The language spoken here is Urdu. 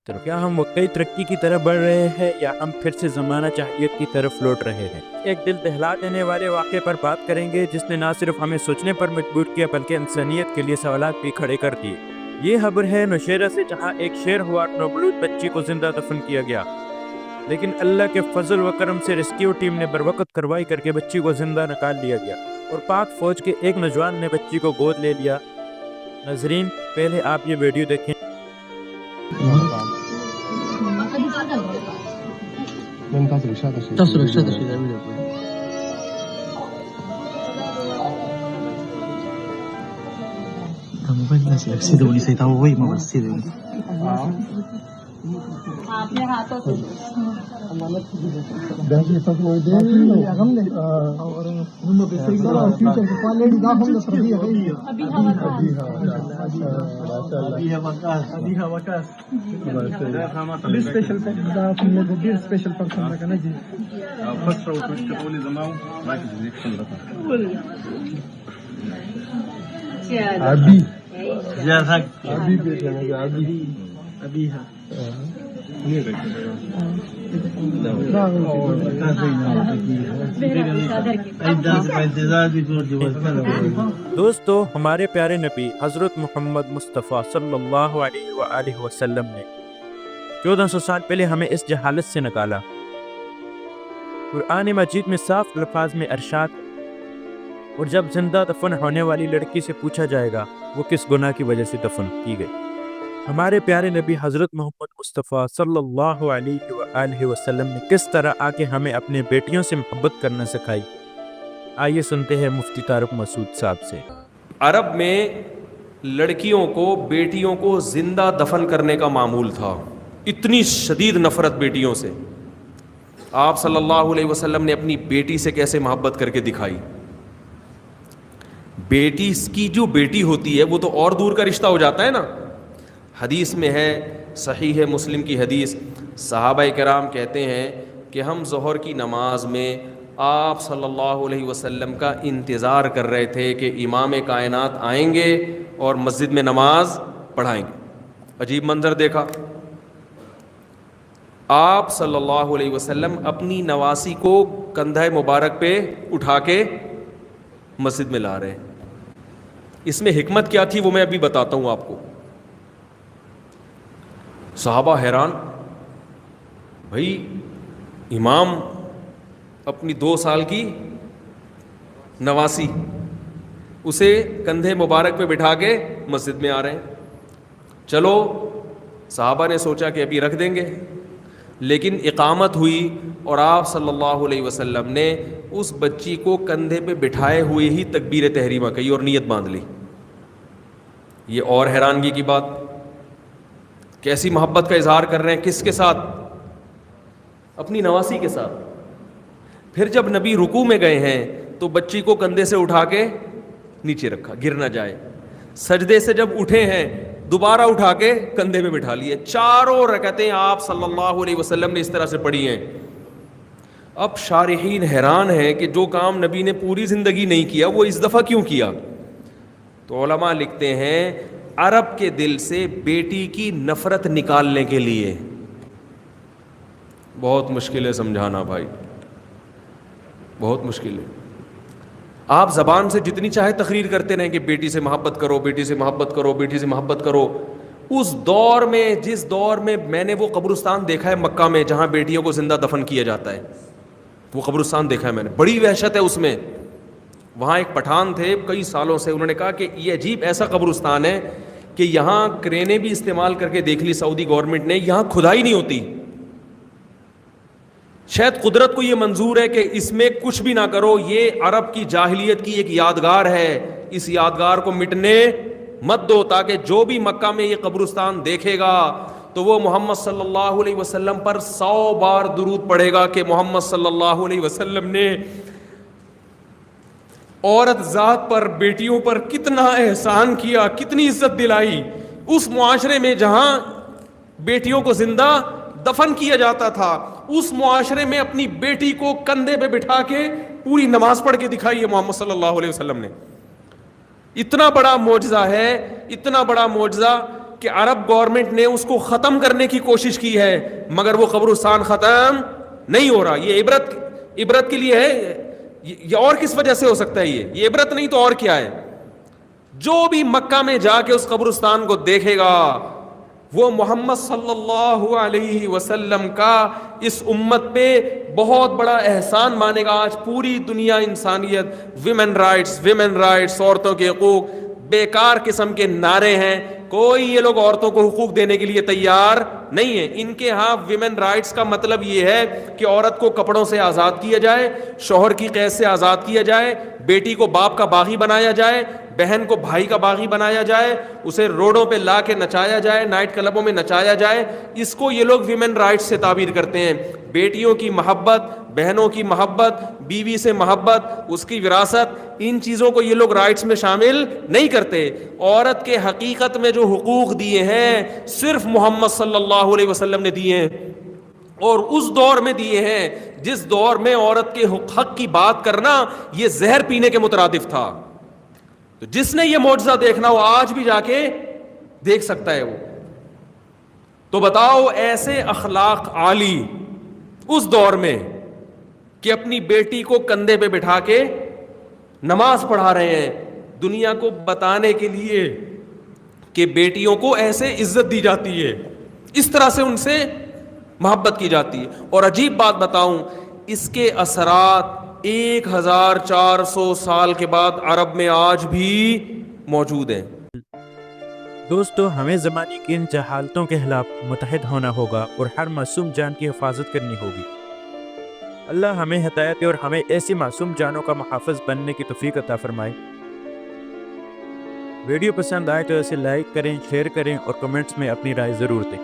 کیا ہم واقعی ترقی کی طرف بڑھ رہے ہیں یا ہم پھر سے زمانہ جاہلیت کی طرف لوٹ رہے ہیں؟ ایک دل دہلا دینے والے واقعے پر بات کریں گے جس نے نہ صرف ہمیں سوچنے پر مجبور کیا بلکہ انسانیت کے لیے سوالات بھی کھڑے کر دیے۔ یہ خبر ہے نوشیرہ سے، جہاں ایک شیر ہوا نومولود بچی کو زندہ دفن کیا گیا، لیکن اللہ کے فضل و کرم سے ریسکیو ٹیم نے بروقت کارروائی کر کے بچی کو زندہ نکال لیا گیا اور پاک فوج کے ایک نوجوان نے بچی کو گود لے لیا۔ ناظرین، پہلے آپ یہ ویڈیو دیکھیں۔ اپنے ہاتھوں سے دوستو، ہمارے پیارے نبی حضرت محمد مصطفیٰ صلی اللہ علیہ وآلہ وسلم نے 1400 سال پہلے ہمیں اس جہالت سے نکالا۔ قرآن مجید میں صاف الفاظ میں ارشاد، اور جب زندہ دفن ہونے والی لڑکی سے پوچھا جائے گا وہ کس گناہ کی وجہ سے دفن کی گئی۔ ہمارے پیارے نبی حضرت محمد مصطفیٰ صلی اللہ علیہ وآلہ وسلم نے کس طرح آ کے ہمیں اپنے بیٹیوں سے محبت کرنا سکھائی۔ آئیے سنتے ہیں مفتی طارق مسعود صاحب سے۔ عرب میں لڑکیوں کو، بیٹیوں کو زندہ دفن کرنے کا معمول تھا، اتنی شدید نفرت بیٹیوں سے۔ آپ صلی اللہ علیہ وسلم نے اپنی بیٹی سے کیسے محبت کر کے دکھائی۔ بیٹی کی جو بیٹی ہوتی ہے وہ تو اور دور کا رشتہ ہو جاتا ہے نا۔ حدیث میں ہے، صحیح مسلم کی حدیث، صحابہ کرام کہتے ہیں کہ ہم ظہر کی نماز میں آپ صلی اللہ علیہ وسلم کا انتظار کر رہے تھے کہ امام کائنات آئیں گے اور مسجد میں نماز پڑھائیں گے۔ عجیب منظر دیکھا، آپ صلی اللہ علیہ وسلم اپنی نواسی کو کندھے مبارک پہ اٹھا کے مسجد میں لا رہے ہیں۔ اس میں حکمت کیا تھی وہ میں ابھی بتاتا ہوں آپ کو۔ صحابہ حیران، بھائی امام اپنی 2 سال کی نواسی اسے کندھے مبارک پہ بٹھا کے مسجد میں آ رہے ہیں۔ چلو صحابہ نے سوچا کہ ابھی رکھ دیں گے، لیکن اقامت ہوئی اور آپ صلی اللہ علیہ وسلم نے اس بچی کو کندھے پہ بٹھائے ہوئے ہی تکبیر تحریمہ کہی اور نیت باندھ لی۔ یہ اور حیرانگی کی بات، کیسی محبت کا اظہار کر رہے ہیں، کس کے ساتھ؟ اپنی نواسی کے ساتھ۔ پھر جب نبی رکوع میں گئے ہیں تو بچی کو کندھے سے اٹھا کے نیچے رکھا، گر نہ جائے۔ سجدے سے جب اٹھے ہیں دوبارہ اٹھا کے کندھے میں بٹھا لیے۔ 4 رکعتیں آپ صلی اللہ علیہ وسلم نے اس طرح سے پڑھی ہیں۔ اب شارحین حیران ہیں کہ جو کام نبی نے پوری زندگی نہیں کیا وہ اس دفعہ کیوں کیا؟ تو علماء لکھتے ہیں عرب کے دل سے بیٹی کی نفرت نکالنے کے لیے۔ بہت مشکل ہے سمجھانا بھائی، بہت مشکل ہے۔ آپ زبان سے جتنی چاہے تقریر کرتے رہیں کہ بیٹی سے محبت کرو، بیٹی سے محبت کرو، بیٹی سے محبت کرو۔ اس دور میں، جس دور میں میں نے وہ قبرستان دیکھا ہے مکہ میں جہاں بیٹیوں کو زندہ دفن کیا جاتا ہے، وہ قبرستان دیکھا ہے میں نے، بڑی وحشت ہے اس میں۔ وہاں ایک پٹھان تھے کئی سالوں سے، انہوں نے کہا کہ یہ عجیب ایسا قبرستان ہے کہ یہاں کرینیں بھی استعمال کر کے دیکھ لی سعودی گورنمنٹ نے، یہاں کھدائی نہیں ہوتی۔ شاید قدرت کو یہ منظور ہے کہ اس میں کچھ بھی نہ کرو، یہ عرب کی جاہلیت کی ایک یادگار ہے، اس یادگار کو مٹنے مت دو، تاکہ جو بھی مکہ میں یہ قبرستان دیکھے گا تو وہ محمد صلی اللہ علیہ وسلم پر 100 بار درود پڑھے گا کہ محمد صلی اللہ علیہ وسلم نے عورت ذات پر، بیٹیوں پر کتنا احسان کیا، کتنی عزت دلائی۔ اس معاشرے میں جہاں بیٹیوں کو زندہ دفن کیا جاتا تھا، اس معاشرے میں اپنی بیٹی کو کندھے پہ بٹھا کے پوری نماز پڑھ کے دکھائی ہے محمد صلی اللہ علیہ وسلم نے۔ اتنا بڑا معجزہ ہے، اتنا بڑا معجزہ کہ عرب گورنمنٹ نے اس کو ختم کرنے کی کوشش کی ہے مگر وہ قبرستان ختم نہیں ہو رہا. یہ عبرت کے لیے ہے. یہ اور کس وجہ سے ہو سکتا ہے؟ یہ عبرت نہیں تو اور کیا ہے؟ جو بھی مکہ میں جا کے اس قبرستان کو دیکھے گا وہ محمد صلی اللہ علیہ وسلم کا اس امت پہ بہت بڑا احسان مانے گا. آج پوری دنیا انسانیت ویمن رائٹس عورتوں کے حقوق، بیکار قسم کے نعرے ہیں. کوئی یہ لوگ عورتوں کو حقوق دینے کے لیے تیار نہیں ہے. ان کے ہاں ویمن رائٹس کا مطلب یہ ہے کہ عورت کو کپڑوں سے آزاد کیا جائے، شوہر کی قید سے آزاد کیا جائے، بیٹی کو باپ کا باغی بنایا جائے، بہن کو بھائی کا باغی بنایا جائے، اسے روڈوں پہ لا کے نچایا جائے، نائٹ کلبوں میں نچایا جائے. اس کو یہ لوگ ویمن رائٹس سے تعبیر کرتے ہیں. بیٹیوں کی محبت، بہنوں کی محبت، بیوی سے محبت، اس کی وراثت، ان چیزوں کو یہ لوگ رائٹس میں شامل نہیں کرتے. عورت کے حقیقت میں جو حقوق دیے ہیں صرف محمد صلی اللہ علیہ وسلم نے دیے ہیں، اور اس دور میں دیے ہیں جس دور میں عورت کے حق کی بات کرنا یہ زہر پینے کے مترادف تھا. تو جس نے یہ معجزہ دیکھنا وہ آج بھی جا کے دیکھ سکتا ہے. وہ تو بتاؤ ایسے اخلاق عالی اس دور میں کہ اپنی بیٹی کو کندھے پہ بٹھا کے نماز پڑھا رہے ہیں دنیا کو بتانے کے لیے کہ بیٹیوں کو ایسے عزت دی جاتی ہے، اس طرح سے ان سے محبت کی جاتی ہے. اور عجیب بات بتاؤں، اس کے اثرات 1400 سال کے بعد عرب میں آج بھی موجود ہیں. دوستو، ہمیں زمانے کی ان جہالتوں کے خلاف متحد ہونا ہوگا اور ہر معصوم جان کی حفاظت کرنی ہوگی. اللہ ہمیں ہدایت دے اور ہمیں ایسی معصوم جانوں کا محافظ بننے کی توفیق عطا فرمائے. ویڈیو پسند آئے تو اسے لائک کریں، شیئر کریں اور کمنٹس میں اپنی رائے ضرور دیں.